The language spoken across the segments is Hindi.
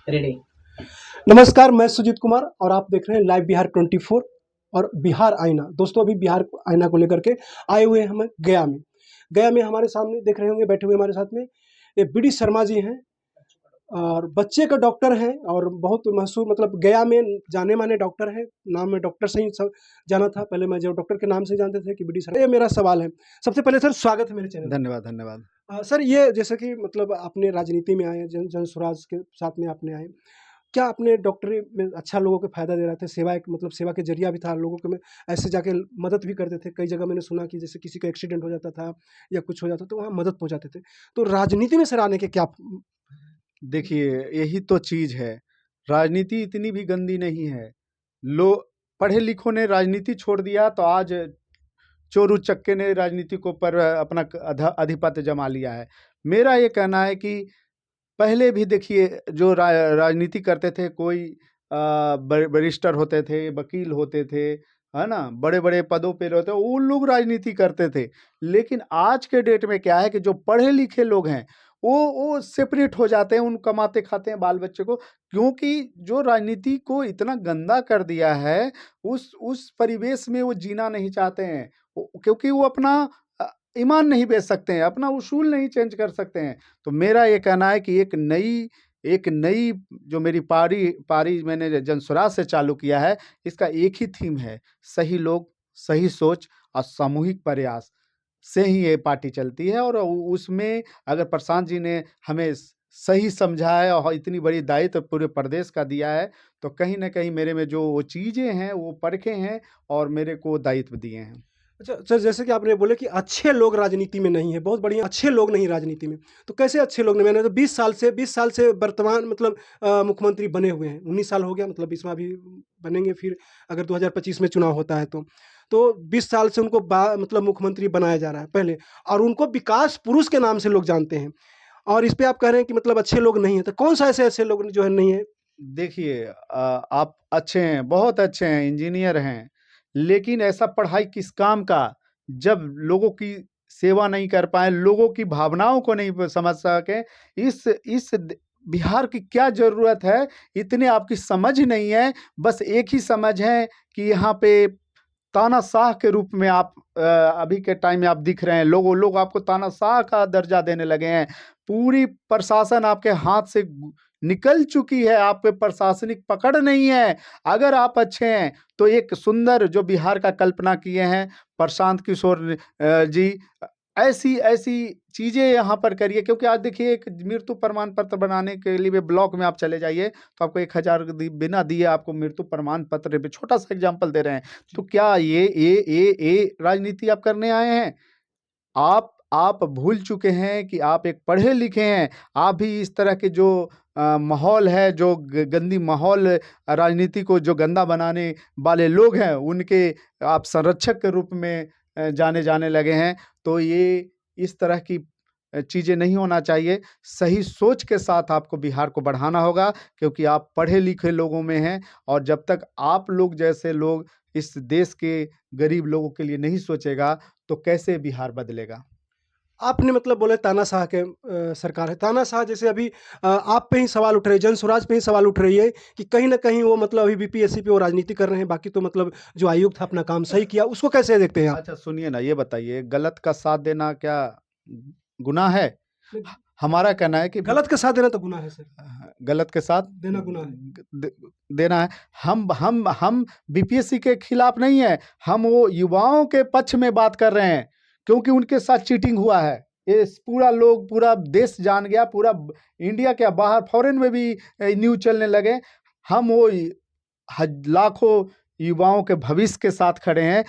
रेडी। नमस्कार, मैं सुजीत कुमार और आप देख रहे हैं लाइव बिहार 24 और बिहार आईना। दोस्तों, अभी बिहार आईना को लेकर के आए हुए हैं हम गया में। गया में हमारे सामने देख रहे होंगे, बैठे हुए हमारे साथ में ये बी.डी. शर्मा जी हैं और बच्चे का डॉक्टर हैं और बहुत मशहूर, मतलब गया में जाने माने डॉक्टर हैं। नाम में डॉक्टर से ही सब जाना था, पहले मैं जो डॉक्टर के नाम से जानते थे कि बी.डी. शर्मा। ये मेरा सवाल है, सबसे पहले सर स्वागत है मेरे चैनल पर। धन्यवाद, धन्यवाद। सर, ये जैसे कि मतलब आपने राजनीति में आए, जन स्वराज के साथ में आपने आए, क्या अपने डॉक्टरी में अच्छा लोगों को फ़ायदा दे रहे थे? सेवा एक मतलब सेवा के ज़रिया भी था, लोगों को में ऐसे जाके मदद भी करते थे। कई जगह मैंने सुना कि जैसे किसी का एक्सीडेंट हो जाता था या कुछ हो जाता तो वहाँ मदद पहुँचाते थे। तो राजनीति में सर आने के क्या देखिए, यही तो चीज़ है। राजनीति इतनी भी गंदी नहीं है। लो पढ़े-लिखों ने राजनीति छोड़ दिया तो आज चोर-उचक्के ने राजनीति को पर अपना आधिपत्य जमा लिया है। मेरा ये कहना है कि पहले भी देखिए जो राजनीति करते थे, कोई बैरिस्टर होते थे, वकील होते थे, है ना? बड़े-बड़े पदों पे रहते, वो लोग राजनीति करते थे। लेकिन आज के डेट में क्या है कि जो पढ़े-लिखे लोग हैं, वो सेपरेट हो जाते हैं, उन कमाते-खाते हैं बाल-बच्चे को, क्योंकि जो राजनीति को इतना गंदा कर दिया है, उस परिवेश में वो जीना नहीं चाहते हैं। क्योंकि वो अपना ईमान नहीं बेच सकते हैं, अपना उसूल नहीं चेंज कर सकते हैं। तो मेरा ये कहना है कि एक नई जो मेरी पारी मैंने जनसुराज से चालू किया है, इसका एक ही थीम है, सही लोग, सही सोच और सामूहिक प्रयास से ही ये पार्टी चलती है। और उसमें अगर प्रशांत जी ने हमें सही समझा है और इतनी बड़ी दायित्व पूरे प्रदेश का दिया है, तो कहीं न कहीं मेरे में जो वो चीज़ें हैं, वो परखे हैं और मेरे को दायित्व दिए हैं। अच्छा सर, जैसे कि आपने बोले कि अच्छे लोग राजनीति में नहीं है, बहुत बढ़िया, अच्छे लोग नहीं राजनीति में। तो कैसे अच्छे लोग नहीं? मैंने तो 20 साल से वर्तमान मतलब मुख्यमंत्री बने हुए हैं। 19 साल हो गया, मतलब 20वां भी बनेंगे फिर अगर 2025 में चुनाव होता है तो। तो 20 साल से उनको मतलब मुख्यमंत्री बनाया जा रहा है पहले, और उनको विकास पुरुष के नाम से लोग जानते हैं। और इस पे आप कह रहे हैं कि मतलब अच्छे लोग नहीं हैं, तो कौन सा ऐसे लोग जो है नहीं है? देखिए, आप अच्छे हैं, बहुत अच्छे हैं, इंजीनियर हैं, लेकिन ऐसा पढ़ाई किस काम का, जब लोगों की सेवा नहीं कर पाएँ, लोगों की भावनाओं को नहीं समझ सकें। इस बिहार की क्या ज़रूरत है, इतनी आपकी समझ नहीं है। बस एक ही समझ है कि यहाँ पे तानाशाह के रूप में आप अभी के टाइम में आप दिख रहे हैं। लोग आपको तानाशाह का दर्जा देने लगे हैं। पूरी प्रशासन आपके हाथ से निकल चुकी है, आप पे प्रशासनिक पकड़ नहीं है। अगर आप अच्छे हैं, तो एक सुंदर जो बिहार का कल्पना किए हैं प्रशांत किशोर जी, ऐसी चीज़ें यहाँ पर करिए। क्योंकि आज देखिए, एक मृत्यु प्रमाण पत्र बनाने के लिए ब्लॉक में आप चले जाइए, तो आपको 1000 बिना दिए आपको मृत्यु प्रमाण पत्र पे, छोटा-सा एग्ज़ाम्पल दे रहे हैं। तो क्या ये राजनीति आप करने आए हैं? आप भूल चुके हैं कि आप एक पढ़े-लिखे हैं। आप भी इस तरह के जो माहौल है, जो गंदी माहौल, राजनीति को जो गंदा बनाने वाले लोग हैं, उनके आप संरक्षक के रूप में जाने जाने लगे हैं। तो ये इस तरह की चीज़ें नहीं होना चाहिए। सही सोच के साथ आपको बिहार को बढ़ाना होगा, क्योंकि आप पढ़े-लिखे लोगों में हैं। और जब तक आप लोग जैसे लोग इस देश के गरीब लोगों के लिए नहीं सोचेगा, तो कैसे बिहार बदलेगा? आपने मतलब बोले तानाशाह के सरकार है। तानाशाह जैसे अभी आप पे ही सवाल उठ रहे हैं, जन स्वराज पे ही सवाल उठ रही है कि कहीं न कहीं वो मतलब अभी बीपीएससी पे वो राजनीति कर रहे हैं, बाकी तो मतलब जो आयोग था अपना काम सही किया, उसको कैसे देखते हैं आप? अच्छा सुनिए ना, ये बताइए, गलत का साथ देना क्या गुनाह है? नहीं, हमारा कहना है कि गलत का साथ देना तो गुनाह है सर, गलत के साथ देना गुनाह है। द देना है। हम बीपीएससी के खिलाफ नहीं है, हम वो युवाओं के पक्ष में बात कर रहे हैं, क्योंकि उनके साथ चीटिंग हुआ है। ये पूरा देश जान गया, पूरा इंडिया क्या बाहर फ़ॉरेन में भी न्यूज़ चलने लगे। हम वो लाखों युवाओं के भविष्य के साथ खड़े हैं।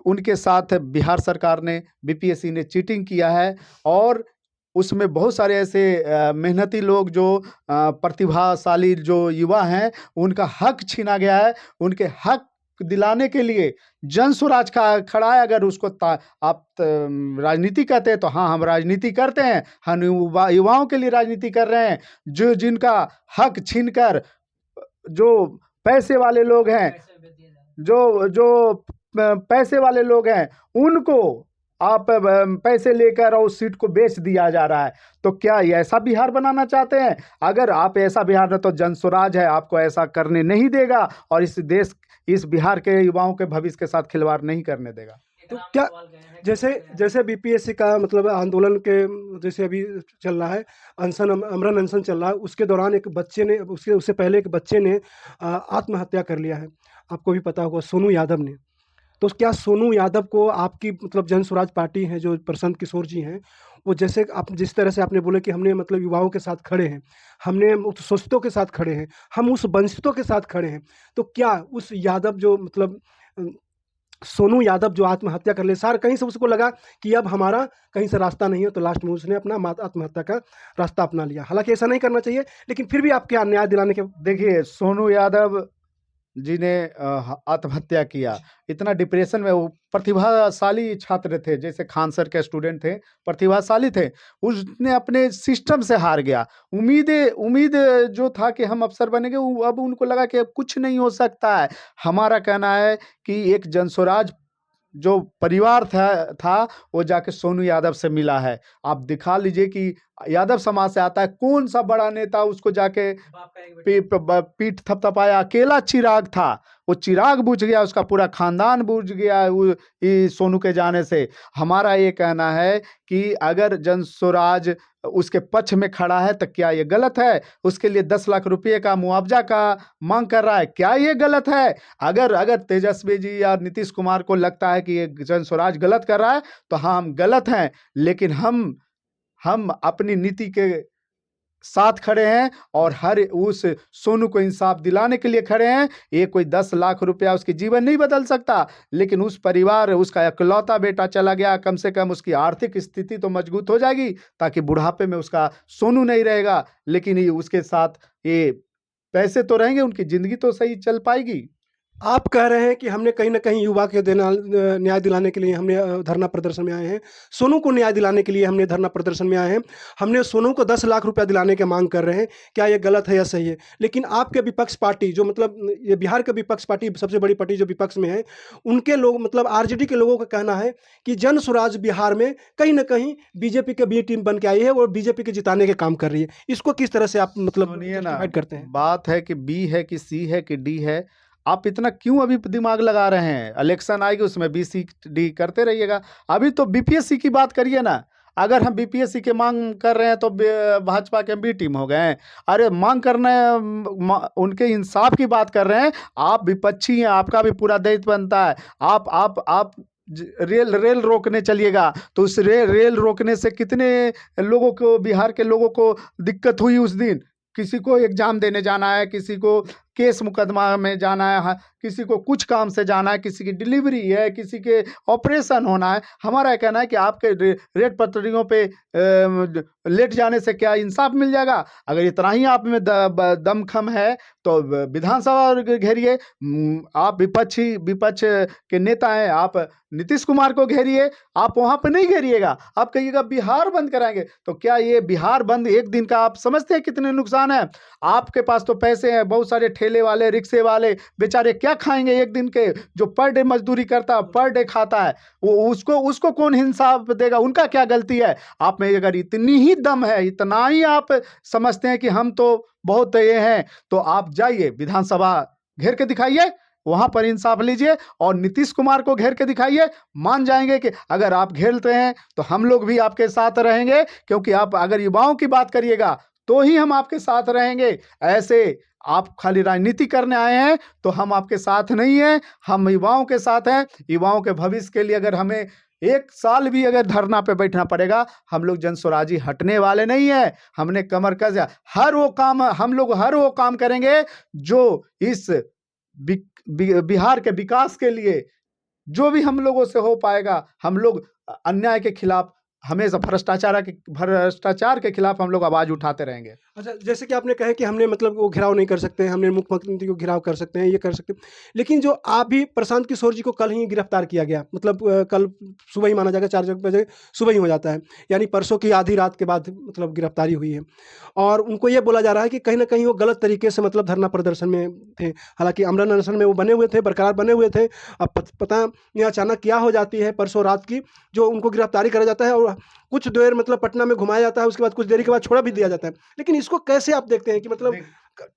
उनके साथ बिहार सरकार ने, बीपीएससी ने चीटिंग किया है। और उसमें बहुत सारे ऐसे मेहनती लोग जो प्रतिभाशाली जो युवा हैं, उनका हक छीना गया है। उनके हक दिलाने के लिए जन स्वराज का खड़ा है। अगर उसको आप राजनीति कहते हैं, तो हाँ, हम राजनीति करते हैं। हम युवाओं के लिए राजनीति कर रहे हैं, जो जिनका हक छीनकर जो पैसे वाले लोग हैं, जो जो पैसे वाले लोग हैं, उनको आप पैसे लेकर और उस सीट को बेच दिया जा रहा है। तो क्या ये ऐसा बिहार बनाना चाहते हैं? अगर आप ऐसा बिहार है तो जनस्वराज है आपको ऐसा करने नहीं देगा और इस बिहार के युवाओं के भविष्य के साथ खिलवाड़ नहीं करने देगा। तो क्या जैसे जैसे बीपीएससी का मतलब आंदोलन के जैसे अभी चल रहा है, अनशन अमरन अनशन चल रहा है, उसके दौरान एक बच्चे ने उससे पहले एक बच्चे ने आत्महत्या कर लिया है, आपको भी पता होगा, सोनू यादव ने। तो क्या सोनू यादव को आपकी मतलब जन स्वराज पार्टी है जो प्रशांत किशोर जी हैं, वो जैसे आप जिस तरह से आपने बोले कि हमने मतलब युवाओं के साथ खड़े हैं, हमने उस शोषितों के साथ खड़े हैं, हम उस वंचितों के साथ खड़े हैं, तो क्या उस यादव जो मतलब सोनू यादव जो आत्महत्या कर ले, सार कहीं से उसको लगा कि अब हमारा कहीं से रास्ता नहीं है, तो लास्ट में उसने अपना आत्महत्या का रास्ता अपना लिया। हालांकि ऐसा नहीं करना चाहिए, लेकिन फिर भी आप क्या न्याय दिलाने के देखिए, सोनू यादव जी ने आत्महत्या किया, इतना डिप्रेशन में, वो प्रतिभाशाली छात्र थे, जैसे खान सर के स्टूडेंट थे, प्रतिभाशाली थे, उसने अपने सिस्टम से हार गया। उम्मीद जो था कि हम अफसर बनेंगे, अब उनको लगा कि अब कुछ नहीं हो सकता है। हमारा कहना है कि एक जनस्वराज जो परिवार था वो जाके सोनू यादव से मिला है। आप दिखा लीजिए कि यादव समाज से आता है, कौन सा बड़ा नेता उसको जाके पीठ थपथपाया? अकेला चिराग था, वो चिराग बुझ गया, उसका पूरा खानदान बुझ गया सोनू के जाने से। हमारा ये कहना है कि अगर जनस्वराज उसके पक्ष में खड़ा है तो क्या ये गलत है? उसके लिए 10 लाख रुपए का मुआवजा का मांग कर रहा है, क्या ये गलत है? अगर तेजस्वी जी या नीतीश कुमार को लगता है कि ये जनस्वराज गलत कर रहा है तो हाँ, हम गलत हैं, लेकिन हम अपनी नीति के साथ खड़े हैं और हर उस सोनू को इंसाफ दिलाने के लिए खड़े हैं। ये कोई 10 लाख रुपया उसकी जीवन नहीं बदल सकता, लेकिन उस परिवार, उसका इकलौता बेटा चला गया, कम से कम उसकी आर्थिक स्थिति तो मजबूत हो जाएगी, ताकि बुढ़ापे में उसका सोनू नहीं रहेगा, लेकिन ये उसके साथ ये पैसे तो रहेंगे, उनकी जिंदगी तो सही चल पाएगी। आप कह रहे हैं कि हमने कहीं न कहीं युवा के न्याय दिलाने के लिए हमने धरना प्रदर्शन में आए हैं। सोनू को न्याय दिलाने के लिए हमने धरना प्रदर्शन में आए हैं। हमने सोनू को 10 लाख रुपया दिलाने की माँग कर रहे हैं। क्या ये गलत है या सही है? लेकिन आपके विपक्ष पार्टी जो मतलब ये बिहार के विपक्ष पार्टी सबसे बड़ी पार्टी जो विपक्ष में है, उनके लोग मतलब आरजेडी के लोगों का कहना है कि जन स्वराज बिहार में कहीं न कहीं बीजेपी की बी टीम बन के आई है और बीजेपी के जिताने के काम कर रही है। इसको किस तरह से आप मतलब सुनिए ना, जस्टिफाइड करते हैं? बात है कि बी है कि सी है कि डी है, आप इतना क्यों अभी दिमाग लगा रहे हैं? इलेक्शन आएगी, उसमें बी सी डी करते रहिएगा। अभी तो बीपीएससी की बात करिए ना। अगर हम बीपीएससी की मांग कर रहे हैं तो भाजपा के बी टीम हो गए हैं। अरे मांग करने उनके इंसाफ की बात कर रहे हैं। आप विपक्षी हैं, आपका भी पूरा दायित्व बनता है। आप रेल रोकने चलिएगा तो उस रेल रोकने से कितने लोगों को, बिहार के लोगों को दिक्कत हुई उस दिन। किसी को एग्जाम देने जाना है, किसी को केस मुकदमा में जाना है, किसी को कुछ काम से जाना है, किसी की डिलीवरी है, किसी के ऑपरेशन होना है। हमारा कहना है कि आपके रेट पटरियों पे लेट जाने से क्या इंसाफ मिल जाएगा? अगर इतना ही आप में दमखम है तो विधानसभा घेरिए। आप विपक्ष के नेता हैं, आप नीतीश कुमार को घेरिए, आप वहां पे नहीं घेरिएगा। आप कहिएगा बिहार बंद कराएंगे, तो क्या ये बिहार बंद एक दिन का आप समझते हैं कितने नुकसान है? आपके पास तो पैसे हैं, बहुत सारे ठेले वाले, रिक्शे वाले बेचारे क्या खाएंगे एक दिन के? जो पर डे मजदूरी करता है, पर डे खाता है, वो उसको कौन इंसाफ देगा? उनका क्या गलती है? आप में अगर इतनी ही दम है, इतना ही आप समझते हैं कि हम तो बहुत ये हैं, तो आप जाइए विधानसभा घेर के दिखाइए, वहां पर इंसाफ लीजिए और नीतीश कुमार को घेर के दिखाइए। मान जाएंगे कि अगर आप घेरते हैं तो हम लोग भी आपके साथ रहेंगे, क्योंकि आप अगर युवाओं की बात करिएगा तो ही हम आपके साथ रहेंगे। ऐसे आप खाली राजनीति करने आए हैं तो हम आपके साथ नहीं हैं, हम युवाओं के साथ हैं। युवाओं के भविष्य के लिए अगर हमें 1 साल भी अगर धरना पे बैठना पड़ेगा, हम लोग जनस्वराजी हटने वाले नहीं है। हमने कमर कस हम लोग हर वो काम करेंगे जो इस बिहार के विकास के लिए, जो भी हम लोगों से हो पाएगा, हम लोग अन्याय के खिलाफ हमेशा भ्रष्टाचार के खिलाफ हम लोग आवाज़ उठाते रहेंगे। अच्छा, जैसे कि आपने कहा कि हमने मतलब वो घेराव नहीं कर सकते हैं, हमने मुख्यमंत्री को घेराव कर सकते हैं, ये कर सकते हैं। लेकिन जो आप भी प्रशांत किशोर जी को कल ही गिरफ्तार किया गया, मतलब कल सुबह ही माना जाएगा, 4 बजे सुबह ही हो जाता है, यानी परसों की आधी रात के बाद मतलब गिरफ्तारी हुई है। और उनको ये बोला जा रहा है कि कहीं न कहीं वो गलत तरीके से मतलब धरना प्रदर्शन में थे। हालाँकि आमरण अनशन में वो बने हुए थे, बरकरार बने हुए थे। अब पता नहीं अचानक क्या हो जाती है परसों रात की, जो उनको गिरफ्तारी करा जाता है और कुछ देर मतलब पटना में घुमाया जाता है, उसके बाद कुछ देरी के बाद छोड़ा भी दिया जाता है। लेकिन इसको कैसे आप देखते हैं कि मतलब देख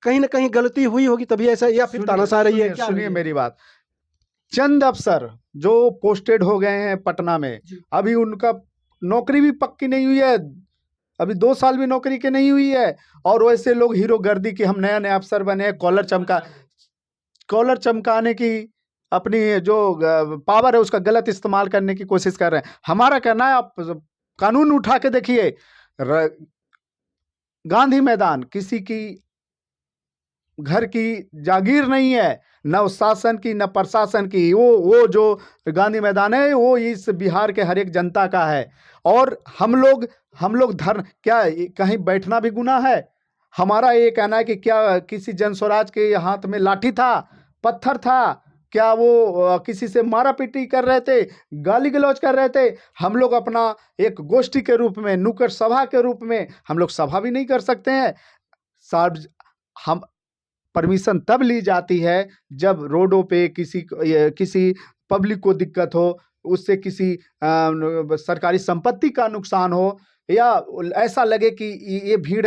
कहीं न कहीं गलती हुई होगी तभी ऐसा, या फिर सुनिए तानाशाह रही है, सुनिए क्या सुनिए रही है? मेरी बात। चंद अफसर जो पोस्टेड हो गए हैं पटना में, जी। अभी उनका नौकरी भी पक्की नहीं हुई है। अभी 2 साल भी नौकरी की नहीं हुई है और वैसे लोग हीरोगर्दी कि हम नया-नया अफसर बने हैं, कॉलर चमकाने की अपनी जो पावर है उसका गलत इस्तेमाल करने की कोशिश कर रहे हैं। हमारा कहना है आप कानून उठा के देखिए। र गांधी मैदान किसी की घर की जागीर नहीं है, न उस शासन की, न प्रशासन की। वो जो गांधी मैदान है, वो इस बिहार के हर एक जनता का है। और हम लोग धर्म क्या कहीं बैठना भी गुनाह है? हमारा ये कहना है कि क्या किसी जनस्वराज के हाथ में लाठी था, पत्थर था? क्या वो किसी से मारा-पीटी कर रहे थे, गाली-गलौज कर रहे थे? हम लोग अपना एक गोष्ठी के रूप में, नुक्कड़ सभा के रूप में हम लोग सभा भी नहीं कर सकते हैं। सार्वज हम परमिशन तब ली जाती है जब रोडों पे किसी पब्लिक को दिक्कत हो, उससे किसी सरकारी संपत्ति का नुकसान हो या ऐसा लगे कि ये भीड़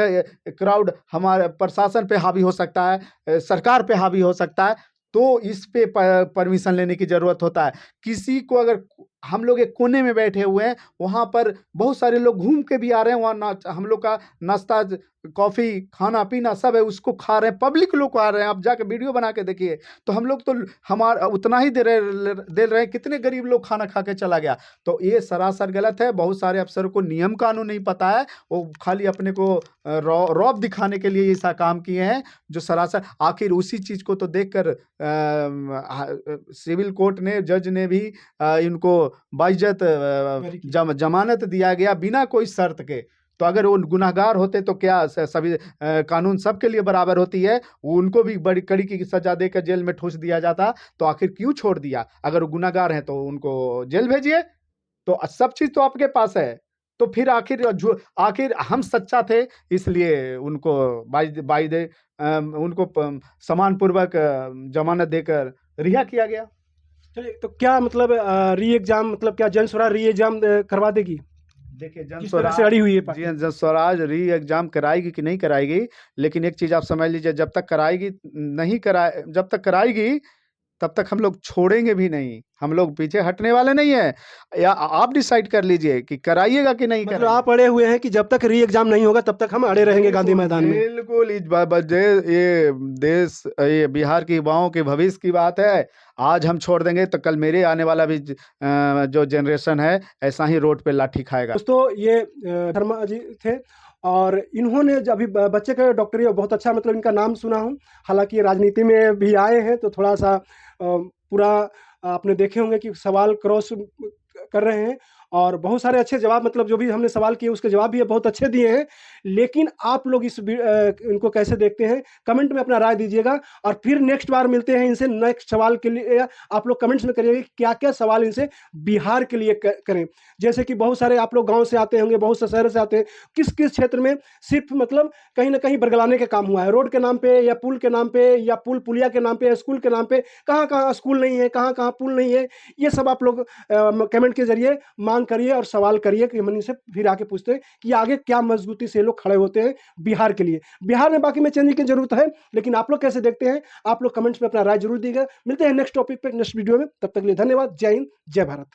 क्राउड हमारे प्रशासन पे हावी हो सकता है, सरकार पे हावी हो सकता है, तो इस पे परमिशन लेने की ज़रूरत होता है। किसी को अगर हम लोग एक कोने में बैठे हुए हैं, वहाँ पर बहुत सारे लोग घूम के भी आ रहे हैं, वहाँ हम लोग का नाश्ता कॉफ़ी, खाना-पीना सब है, उसको खा रहे हैं, पब्लिक लोग आ रहे हैं, आप जाके वीडियो बना के देखिए। तो हम लोग तो हमारा उतना ही दे रहे हैं, कितने गरीब लोग खाना खा के चला गया। तो ये सरासर गलत है, बहुत सारे अफ़सरों को नियम कानून नहीं पता है, वो खाली अपने को रौब दिखाने के लिए ऐसा काम किए हैं, जो सरासर आखिर उसी चीज़ को तो देखकर सिविल कोर्ट ने, जज ने भी इनको बाइज्जत जमानत दिया गया बिना कोई शर्त के। तो अगर वो गुनहगार होते तो क्या सभी कानून सबके लिए बराबर होती है, उनको भी बड़ी कड़ी की सजा देकर जेल में ठूस दिया जाता, तो आखिर क्यों छोड़ दिया? अगर वो गुनहगार हैं तो उनको जेल भेजिए। तो सब चीज़ तो आपके पास है। तो फिर आखिर हम सच्चा थे इसलिए उनको उनको सम्मानपूर्वक जमानत देकर रिहा किया गया। चलिए, तो क्या मतलब री एग्ज़ाम, मतलब क्या जन स्वराज री एग्ज़ाम करवा देगी? देखिए किस तरह से अड़ी हुई है पार्टी? जन स्वराज री एग्जाम कराएगी कि नहीं कराएगी, लेकिन एक चीज़ आप समझ लीजिए, जब तक कराएगी तब तक हम लोग छोड़ेंगे भी नहीं, हम लोग पीछे हटने वाले नहीं हैं। या आप डिसाइड कर लीजिए कि कराइएगा कि नहीं मतलब कराइएगा। आप अड़े हुए हैं कि जब तक री एग्ज़ाम नहीं होगा तब तक हम अड़े रहेंगे गांधी मैदान में। बिल्कुल इस ये देश, ये बिहार के युवाओं के भविष्य की बात है। आज हम छोड़ देंगे तो कल मेरे आने वाला भी जो जनरेशन है ऐसा ही रोड पे लाठी खाएगा। दोस्तों, ये शर्मा जी थे और इन्होंने जब अभी बच्चे का डॉक्टरी बहुत अच्छा, मतलब इनका नाम सुना हूँ। हालाँकि ये राजनीति में भी आए हैं तो थोड़ा-सा पूरा आपने देखे होंगे कि सवाल क्रॉस कर रहे हैं और बहुत सारे अच्छे जवाब, मतलब जो भी हमने सवाल किए उसके जवाब भी ये बहुत अच्छे दिए हैं। लेकिन आप लोग इनको कैसे देखते हैं? कमेंट में अपना राय दीजिएगा और फिर नेक्स्ट बार मिलते हैं इनसे नेक्स्ट सवाल के लिए। आप लोग कमेंट्स में करिएगा कि क्या-क्या सवाल इनसे बिहार के लिए करें। जैसे कि बहुत सारे आप लोग गाँव से आते होंगे, बहुत से शहर से आते हैं। किस-किस क्षेत्र में सिर्फ़ मतलब कहीं न कहीं बरगलाने का काम हुआ है। रोड के नाम पे या पुल के नाम पे या पुलिया के नाम पे या स्कूल के नाम पे, कहाँ-कहाँ स्कूल नहीं है, कहाँ-कहाँ पुल नहीं है। ये सब आप लोग कमेंट के ज़रिए माँग करिए और सवाल करिए कि हम इनसे फिर आके पूछते हैं कि आगे क्या मज़बूती से ये लोग खड़े होते हैं बिहार के लिए। बिहार में बाकी में चेंज की ज़रूरत है, लेकिन आप लोग कैसे देखते हैं? आप लोग कमेंट्स में अपना राय ज़रूर दीजिएगा। मिलते हैं नेक्स्ट टॉपिक पे, नेक्स्ट वीडियो में। तब तक के लिए धन्यवाद। जय हिंद, जय भारत।